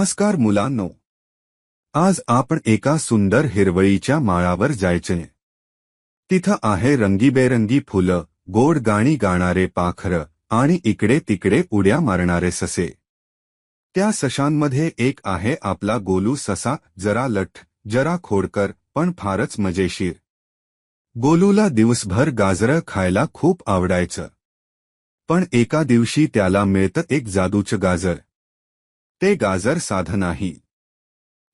नमस्कार मुलांनो, आज आपण एका सुंदर हिरवळीच्या माळावर जायचे। तिथं आहे रंगीबेरंगी फुलं, गोड गाणी गाणारे पाखरं आणि इकडे तिकडे उड्या मारणारे ससे। त्या सशांमध्ये एक आहे आपला गोलू ससा, जरा लठ, जरा खोडकर, पण फारच मजेशीर। गोलूला दिवसभर गाजरं खायला खूप आवडायचं, पण एका दिवशी त्याला मिळतं एक जादूचं गाजर। ते गाजर साधं नाही,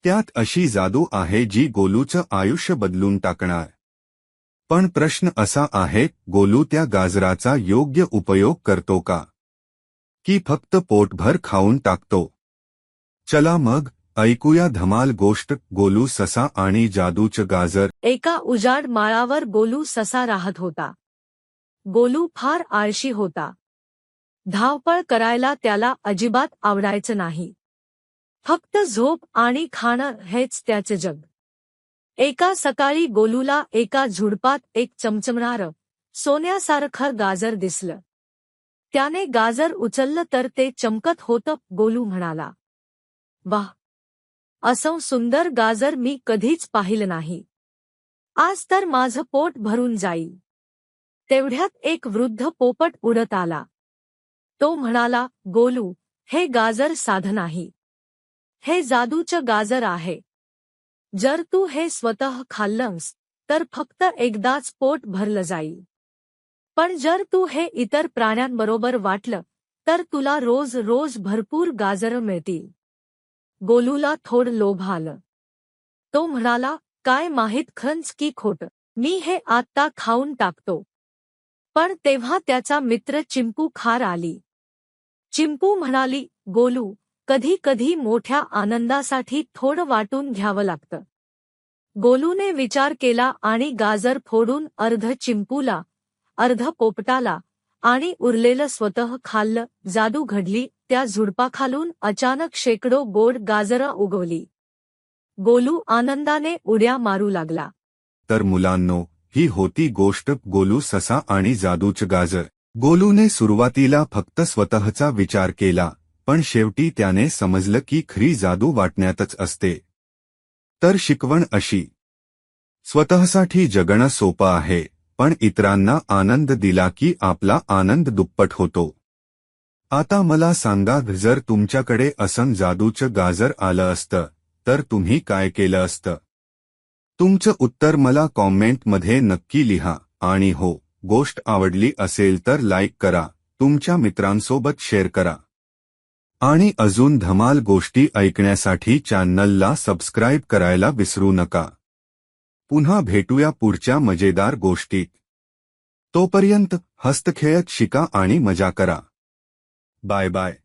त्यात अशी जादू आहे जी गोलूचं आयुष्य बदलून टाकणार। पण प्रश्न असा आहे, गोलू त्या गाजराचा योग्य उपयोग करतो का, की फक्त पोटभर खाऊन टाकतो? चला मग ऐकूया धमाल गोष्ट, गोलू ससा आणि जादूचं गाजर। एका उजाड माळावर गोलू ससा राहत होता। गोलू फार आळशी होता। धावपळ करायला त्याला अजिबात आवडायचं नाही। फक्त झोप आणि खाणं हेच त्याचे जग। एका सकाळी गोलूला एका झुडपात एक चमचमणारं, सोन्यासारखं गाजर दिसलं। त्याने गाजर उचललं तर ते चमकत होतं। गोलू म्हणाला, वाह, असं सुंदर गाजर मी कधीच पाहिलं नाही। आज तर माझं पोट भरून जाईल। तेवढ्यात एक वृद्ध पोपट उडत आला। तो म्हणाला, गोलू, हे गाजर साधं नाही, हे जादूचं गाजर आहे। जर तू हे स्वतः खाल्लंस तर फक्त एकदाच पोट भरलं जाईल, पण जर तू हे इतर प्राण्यांबरोबर वाटलं तर तुला रोज रोज भरपूर गाजरं मिळतील। गोलूला थोडं लोभ आलं। तो म्हणाला, काय माहित खरंच की खोटं, मी हे आत्ता खाऊन टाकतो। पण तेव्हा त्याचा मित्र चिंपू खार आली। चिंपू म्हणाली, गोलू, कधी कधी मोठ्या आनंदासाठी थोडं वाटून घ्यावं लागतं। गोलूने विचार केला आणि गाजर फोडून अर्ध चिंपूला, अर्ध पोपटाला आणि उरलेलं स्वतः खाल्लं। जादू घडली। त्या झुडपाखालून अचानक शेकडो गोड गाजरं उगवली। गोलू आनंदाने उड्या मारू लागला। तर मुलांनो, ही होती गोष्ट गोलू ससा आणि जादूचं गाजर। गोलूने सुरुवातीला फक्त स्वतःचा विचार केला, पण शेवटी त्याने समजलं की खरी जादू वाटण्यातच असते। तर शिकवण अशी, स्वतःसाठी जगणं सोपं आहे, पण इतरांना आनंद दिला की आपला आनंद दुप्पट होतो। आता मला सांगा, जर तुमच्याकडे असं जादूचं गाजर आलं असतं तर तुम्ही काय केलं असतं? तुमचं उत्तर मला कॉमेंटमध्ये नक्की लिहा। आणि हो, गोष्ट आवडली असेल तर लाईक करा, तुमच्या मित्रांसोबत शेअर करा आणि अजून धमाल गोष्टी ऐकण्यासाठी चॅनलला सबस्क्राईब करायला विसरू नका। पुन्हा भेटूया पुढच्या मजेदार गोष्टीत। तोपर्यंत हसत खेळत शिका आणि मजा करा। Bye bye.